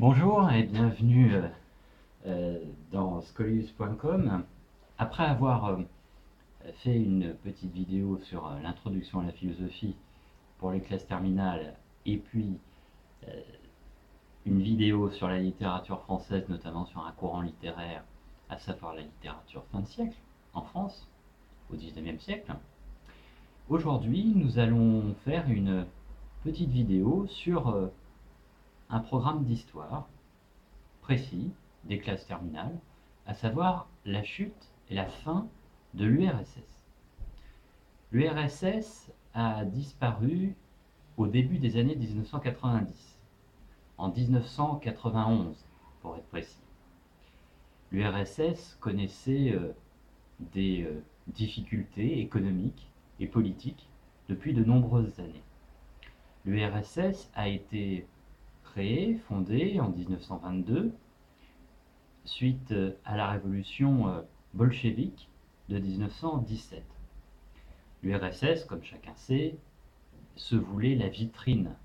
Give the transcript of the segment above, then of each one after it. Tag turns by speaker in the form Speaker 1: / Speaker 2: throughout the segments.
Speaker 1: Bonjour et bienvenue dans scolius.com. Après avoir fait une petite vidéo sur l'introduction à la philosophie pour les classes terminales et puis euh, une vidéo sur la littérature française, notamment sur un courant littéraire, à savoir la littérature fin de siècle en France, au XIXe siècle, aujourd'hui nous allons faire une petite vidéo sur un programme d'histoire précis des classes terminales, à savoir la chute et la fin de l'URSS. L'URSS a disparu au début des années 1990, en 1991 pour être précis. L'URSS connaissait des difficultés économiques et politiques depuis de nombreuses années. L'URSS a été créée, fondée en 1922 suite à la révolution bolchevique de 1917. L'URSS, comme chacun sait, se voulait la vitrine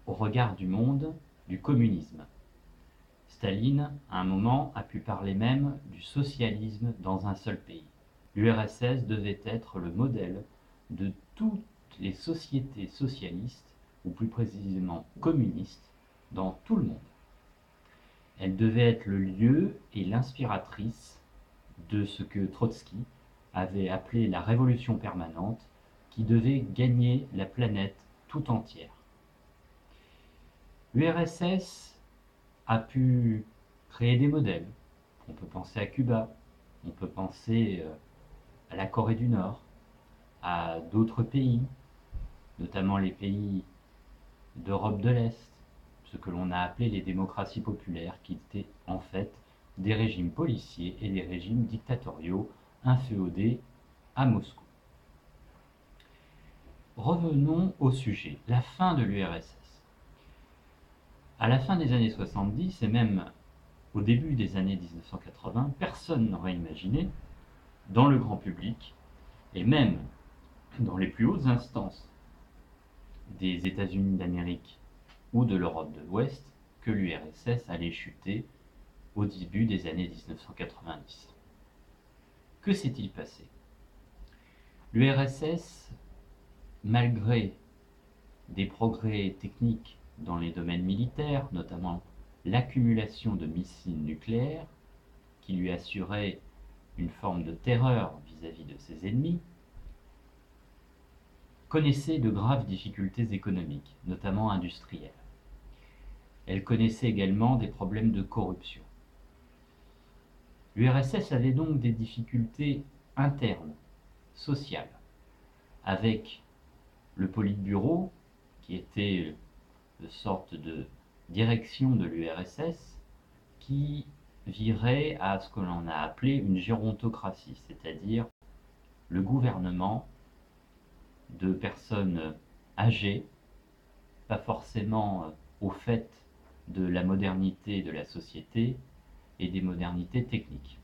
Speaker 1: au regard du monde du communisme. Staline, à un moment, a pu parler même du socialisme dans un seul pays. L'URSS devait être le modèle de toutes les sociétés socialistes, ou plus précisément communistes, dans tout le monde. Elle devait être le lieu et l'inspiratrice de ce que Trotsky avait appelé la révolution permanente qui devait gagner la planète tout entière. L'URSS a pu créer des modèles. On peut penser à Cuba, on peut penser à la Corée du Nord, à d'autres pays, notamment les pays d'Europe de l'Est, ce que l'on a appelé les démocraties populaires, qui étaient en fait des régimes policiers et des régimes dictatoriaux inféodés à Moscou. Revenons au sujet, la fin de l'URSS. À la fin des années 70 et même au début des années 1980, personne n'aurait imaginé, dans le grand public et même dans les plus hautes instances des États-Unis d'Amérique ou de l'Europe de l'Ouest, que l'URSS allait chuter au début des années 1990. Que s'est-il passé? L'URSS, malgré des progrès techniques dans les domaines militaires, notamment l'accumulation de missiles nucléaires, qui lui assurait une forme de terreur vis-à-vis de ses ennemis, connaissait de graves difficultés économiques, notamment industrielles. Elle connaissait également des problèmes de corruption. L'URSS avait donc des difficultés internes, sociales, avec le Politburo, qui était une sorte de direction de l'URSS, qui virait à ce que l'on a appelé une gérontocratie, c'est-à-dire le gouvernement de personnes âgées, pas forcément au fait de la modernité de la société et des modernités techniques.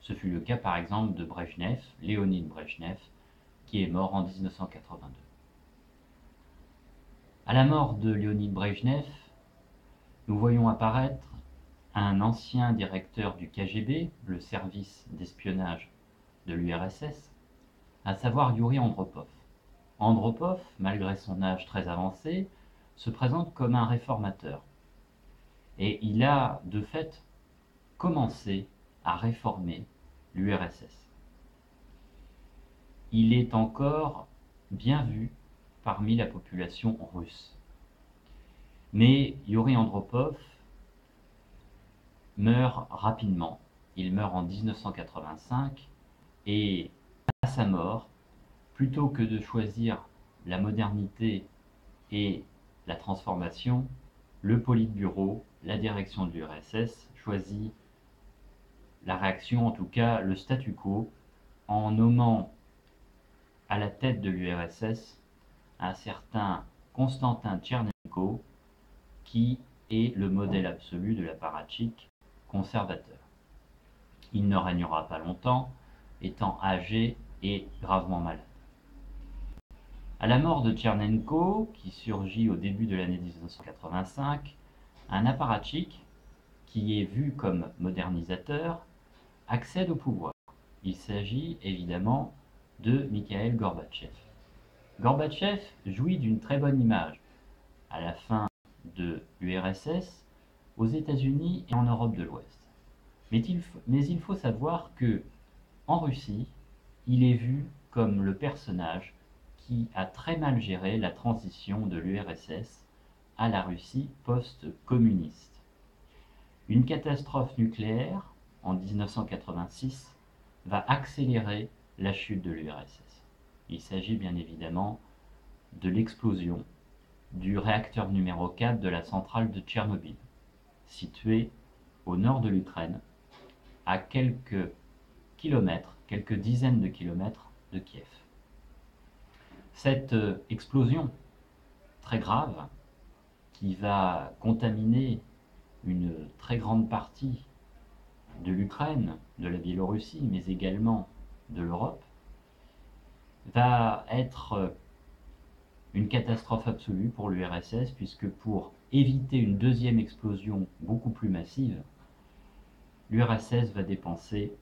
Speaker 1: Ce fut le cas par exemple de Brejnev, Léonid Brejnev, qui est mort en 1982. À la mort de Léonid Brejnev, nous voyons apparaître un ancien directeur du KGB, le service d'espionnage de l'URSS, à savoir Yuri Andropov. Andropov, malgré son âge très avancé, se présente comme un réformateur. Et il a, de fait, commencé à réformer l'URSS. Il est encore bien vu parmi la population russe. Mais Yuri Andropov meurt rapidement. Il meurt en 1985 et à sa mort, plutôt que de choisir la modernité et la transformation, le Politburo, la direction de l'URSS, choisit la réaction, en tout cas le statu quo, en nommant à la tête de l'URSS un certain Konstantin Tchernenko, qui est le modèle absolu de l'apparatchik conservateur. Il ne régnera pas longtemps, étant âgé et gravement malade. À la mort de Tchernenko, qui surgit au début de l'année 1985, un apparatchik qui est vu comme modernisateur accède au pouvoir. Il s'agit évidemment de Mikhaïl Gorbatchev. Gorbatchev jouit d'une très bonne image à la fin de l'URSS, aux États-Unis et en Europe de l'Ouest. Mais il faut savoir que en Russie, il est vu comme le personnage qui a très mal géré la transition de l'URSS à la Russie post-communiste. Une catastrophe nucléaire en 1986 va accélérer la chute de l'URSS. Il s'agit bien évidemment de l'explosion du réacteur numéro 4 de la centrale de Tchernobyl, située au nord de l'Ukraine, à quelques kilomètres, quelques dizaines de kilomètres de Kiev. Cette explosion très grave qui va contaminer une très grande partie de l'Ukraine, de la Biélorussie, mais également de l'Europe, va être une catastrophe absolue pour l'URSS, puisque pour éviter une deuxième explosion beaucoup plus massive, l'URSS va dépenser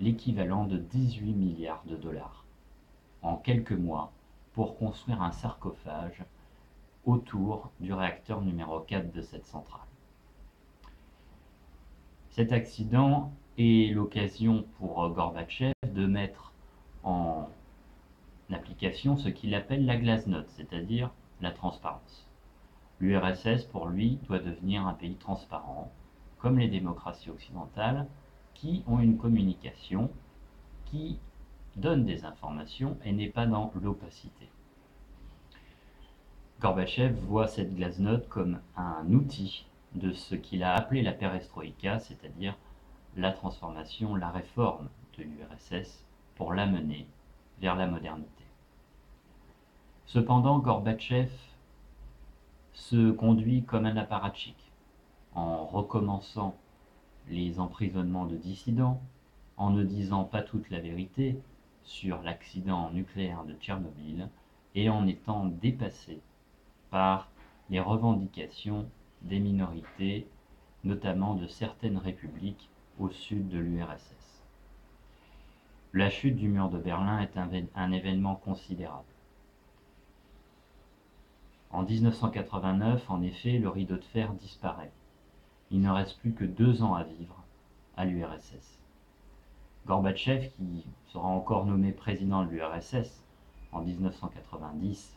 Speaker 1: l'équivalent de 18 milliards de dollars en quelques mois pour construire un sarcophage autour du réacteur numéro 4 de cette centrale. Cet accident est l'occasion pour Gorbatchev de mettre en application ce qu'il appelle la glasnost, c'est-à-dire la transparence. L'URSS, pour lui, doit devenir un pays transparent, comme les démocraties occidentales, qui ont une communication qui donne des informations et n'est pas dans l'opacité. Gorbatchev voit cette glasnost comme un outil de ce qu'il a appelé la perestroïka, c'est-à-dire la transformation, la réforme de l'URSS pour l'amener vers la modernité. Cependant, Gorbatchev se conduit comme un apparatchik, en recommençant les emprisonnements de dissidents, en ne disant pas toute la vérité sur l'accident nucléaire de Tchernobyl et en étant dépassé par les revendications des minorités, notamment de certaines républiques au sud de l'URSS. La chute du mur de Berlin est un événement considérable. En 1989, en effet, le rideau de fer disparaît. Il ne reste plus que 2 ans à vivre à l'URSS. Gorbatchev, qui sera encore nommé président de l'URSS en 1990,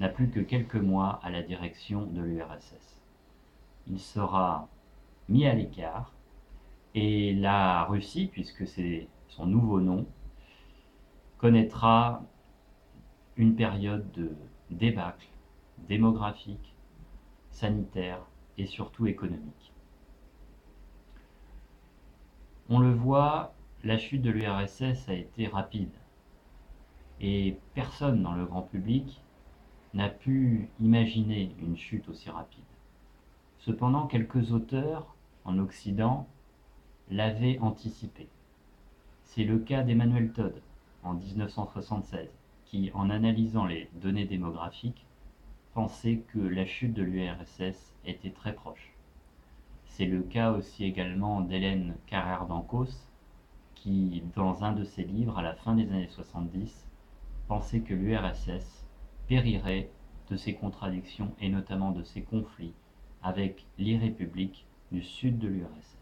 Speaker 1: n'a plus que quelques mois à la direction de l'URSS. Il sera mis à l'écart et la Russie, puisque c'est son nouveau nom, connaîtra une période de débâcle démographique, sanitaire et surtout économique. On le voit, la chute de l'URSS a été rapide et personne dans le grand public n'a pu imaginer une chute aussi rapide. Cependant, quelques auteurs en Occident l'avaient anticipé. C'est le cas d'Emmanuel Todd en 1976, qui, en analysant les données démographiques, pensait que la chute de l'URSS était très proche. C'est le cas aussi également d'Hélène Carrère d'Ancos, qui, dans un de ses livres à la fin des années 70, pensait que l'URSS périrait de ses contradictions et notamment de ses conflits avec les républiques du sud de l'URSS.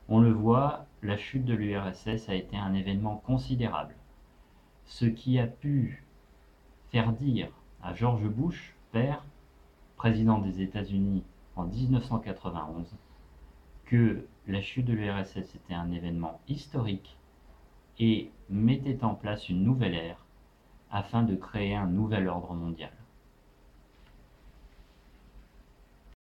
Speaker 1: On le voit, la chute de l'URSS a été un événement considérable, ce qui a pu faire dire à George Bush, père, président des États-Unis en 1991, que la chute de l'URSS était un événement historique et mettait en place une nouvelle ère afin de créer un nouvel ordre mondial.